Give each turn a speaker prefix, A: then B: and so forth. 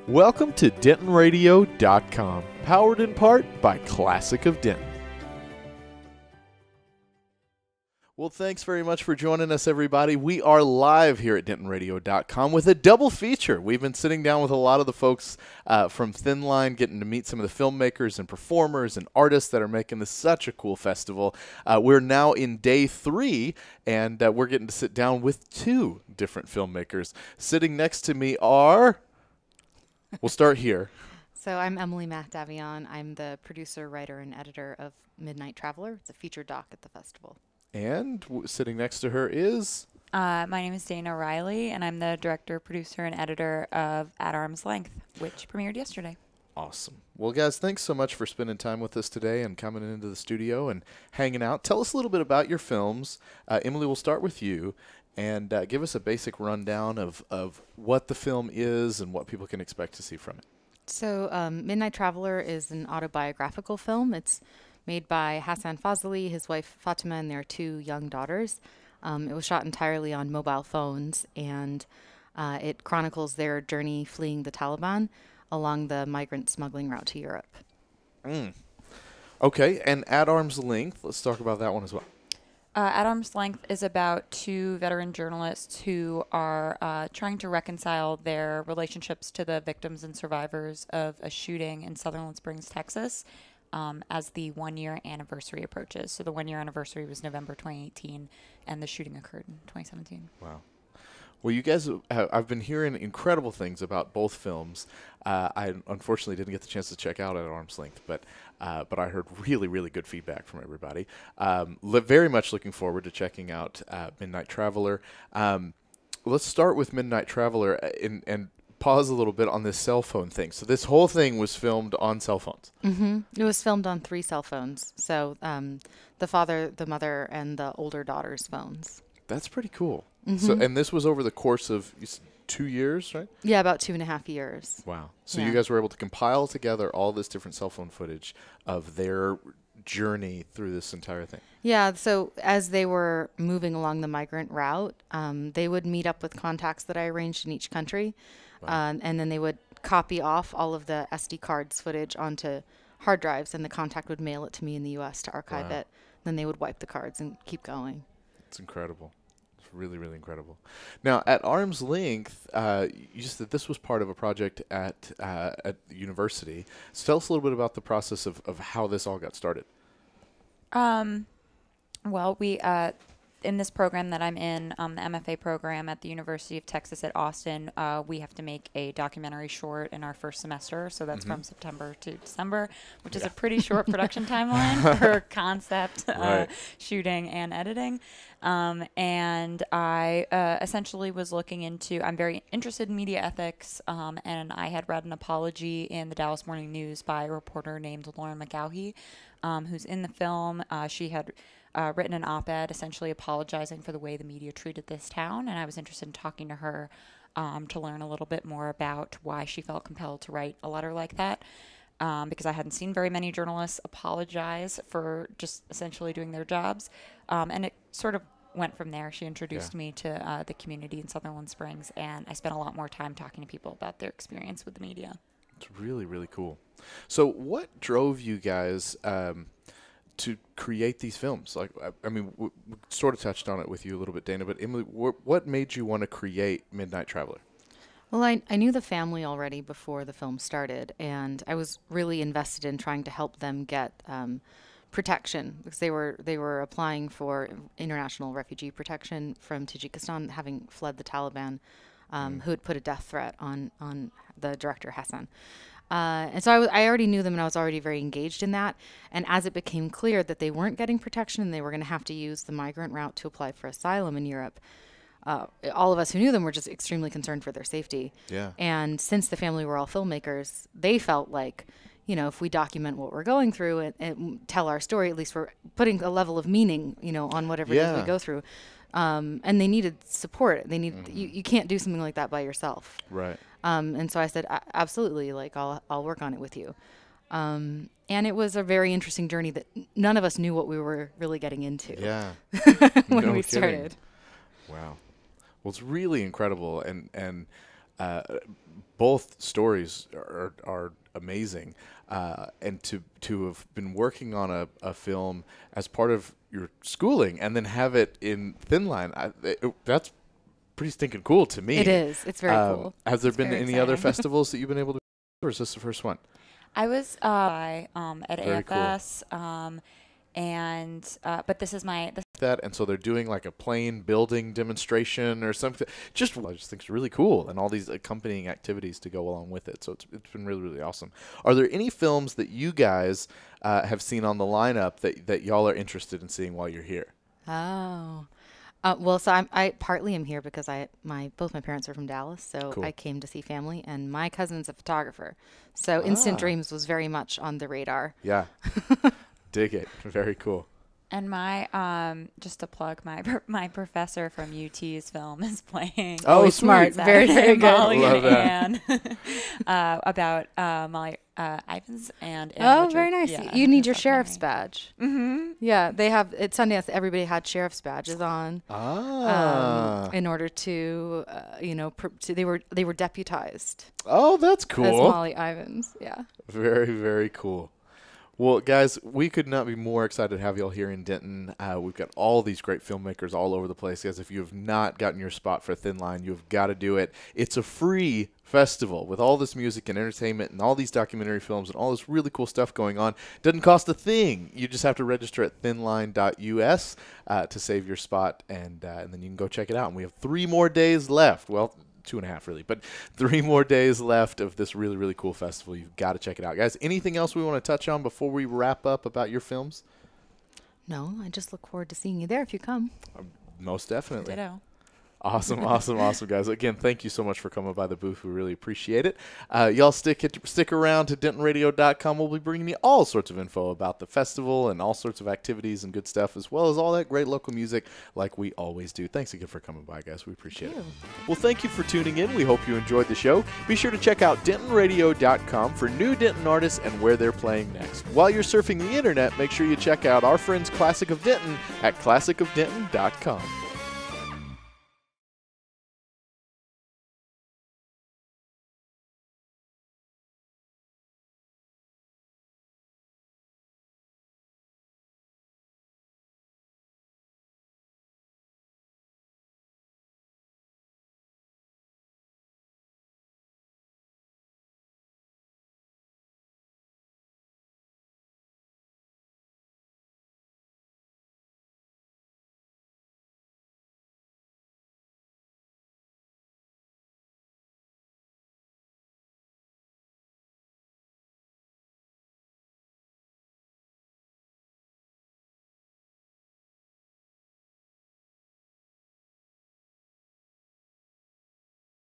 A: Welcome to DentonRadio.com, powered in part by Classic of Denton. Well, thanks very much for joining us, everybody. We are live here at DentonRadio.com with a double feature. We've been sitting down with a lot of the folks from Thin Line, getting to meet some of the filmmakers and performers and artists that are making this such a cool festival. We're now in day 3, and we're getting to sit down with 2 different filmmakers. Sitting next to me are... We'll start here.
B: So I'm Emelie Mahdavian. I'm the producer, writer, and editor of Midnight Traveler. It's a featured doc at the festival.
A: And sitting next to her is...
C: My name is Reilly, and I'm the director, producer, and editor of At Arm's Length, which premiered yesterday.
A: Awesome. Well, guys, thanks so much for spending time with us today and coming into the studio and hanging out. Tell us a little bit about your films. Emelie, we'll start with you. And give us a basic rundown of what the film is and what people can expect to see from it.
B: So Midnight Traveler is an autobiographical film. It's made by Hassan Fazeli, his wife Fatima, and their 2 young daughters. It was shot entirely on mobile phones, and it chronicles their journey fleeing the Taliban along the migrant smuggling route to Europe.
A: Okay, and At Arm's Length, let's talk about that one as well.
C: At Arm's Length is about 2 veteran journalists who are trying to reconcile their relationships to the victims and survivors of a shooting in Sutherland Springs, Texas, as the 1-year anniversary approaches. So the 1-year anniversary was November 2018, and the shooting occurred in 2017.
A: Wow. Well, you guys, I've been hearing incredible things about both films. I unfortunately didn't get the chance to check out At Arm's Length, but I heard really, really good feedback from everybody. Very much looking forward to checking out Midnight Traveler. Let's start with Midnight Traveler and pause a little bit on this cell phone thing. So this whole thing was filmed on cell phones.
B: Mm-hmm. It was filmed on 3 cell phones. So the father, the mother, and the older daughter's phones.
A: That's pretty cool.
B: Mm-hmm.
A: So, and this was over the course of 2 years, right?
B: Yeah, about 2.5 years.
A: Wow. So
B: Yeah.
A: you guys were able to compile together all this different cell phone footage of their journey through this entire thing.
B: Yeah, so as they were moving along the migrant route, they would meet up with contacts that I arranged in each country,
A: Wow.
B: and then they would copy off all of the SD cards footage onto hard drives, and the contact would mail it to me in the U.S. to archive
A: Wow.
B: it. Then they would wipe the cards and keep going.
A: It's incredible. It's really, really incredible. Now, At Arm's Length, you said this was part of a project at the university. So tell us a little bit about the process of how this all got started.
C: Well, we in this program that I'm in, the MFA program at the University of Texas at Austin, we have to make a documentary short in our first semester. So that's from September to December, which is a pretty short production timeline for concept,
A: Right.
C: shooting, and editing. And I essentially was looking into, I'm very interested in media ethics, and I had read an apology in the Dallas Morning News by a reporter named Lauren McGaughey, who's in the film. She had written an op-ed essentially apologizing for the way the media treated this town, and I was interested in talking to her to learn a little bit more about why she felt compelled to write a letter like that, because I hadn't seen very many journalists apologize for just essentially doing their jobs, and it sort of went from there. She introduced me to the community in Sutherland Springs, and I spent a lot more time talking to people about their experience with the media.
A: It's really, really cool. So what drove you guys to create these films? Like, I mean, we sort of touched on it with you a little bit, Dana, but Emelie, what made you want to create Midnight Traveler?
B: Well, I knew the family already before the film started, and I was really invested in trying to help them get protection, because they were applying for international refugee protection from Tajikistan, having fled the Taliban, who had put a death threat on the director Hassan. And so I already knew them, and I was already very engaged in that. And as it became clear that they weren't getting protection and they were going to have to use the migrant route to apply for asylum in Europe, all of us who knew them were just extremely concerned for their safety.
A: Yeah.
B: And since the family were all filmmakers, they felt like, you know, if we document what we're going through and tell our story, at least we're putting a level of meaning, you know, on whatever it is we go through. And they needed support. They need you can't do something like that by yourself.
A: Right.
B: And so I said, absolutely, like I'll work on it with you. And it was a very interesting journey that none of us knew what we were really getting into.
A: Yeah.
B: when
A: No
B: we
A: kidding.
B: started.
A: Wow. Well, it's really incredible, and both stories are amazing, and to have been working on a film as part of your schooling and then have it in Thin Line, that's pretty stinking cool to me.
B: It is. It's very cool.
A: Has there
C: It's
A: been
C: very
A: any other
C: exciting.
A: festivals that you've been able to, or is this the first one?
C: I was at
A: Very cool.
C: AFS, but this is
A: That, and so they're doing like a plane building demonstration or something. I just think it's really cool, and all these accompanying activities to go along with it. So it's been really, really awesome. Are there any films that you guys have seen on the lineup that y'all are interested in seeing while you're here?
B: Oh. Well, so I partly am here because both my parents are from Dallas, so
A: Cool.
B: I came to see family, and my cousin's a photographer, so Instant Dreams was very much on the radar.
A: Yeah. Dig it. Very cool.
C: And my just to plug my professor from UT's film is playing.
A: Oh,
B: smart.
A: sweet.
B: Very, very good.
C: Molly
A: Love
C: and Anne about Molly Ivins and Anne
B: Oh,
C: Richard.
B: very nice.
C: Yeah,
B: You need your
C: that's
B: sheriff's
C: amazing.
B: badge.
C: Mm-hmm.
B: Yeah, they have at Sundance. Everybody had sheriff's badges on in order to, they were deputized
A: Oh, that's
B: as
A: cool.
B: Molly Ivins. Yeah.
A: Very, very cool. Well, guys, we could not be more excited to have y'all here in Denton. We've got all these great filmmakers all over the place. Guys, if you have not gotten your spot for Thin Line, you've got to do it. It's a free festival with all this music and entertainment and all these documentary films and all this really cool stuff going on. Doesn't cost a thing. You just have to register at thinline.us to save your spot, and then you can go check it out. And we have 3 more days left. Well, 2.5 really, but 3 more days left of this really, really cool festival. You've got to check it out. Guys, anything else we want to touch on before we wrap up about your films?
B: No, I just look forward to seeing you there if you come.
A: Most definitely.
C: Ditto.
A: Awesome, guys. Again, thank you so much for coming by the booth. We really appreciate it. Y'all stick around to DentonRadio.com. We'll be bringing you all sorts of info about the festival and all sorts of activities and good stuff, as well as all that great local music like we always do. Thanks again for coming by, guys. We appreciate it. Well, thank you for tuning in. We hope you enjoyed the show. Be sure to check out DentonRadio.com for new Denton artists and where they're playing next. While you're surfing the internet, make sure you check out our friends Classic of Denton at ClassicofDenton.com.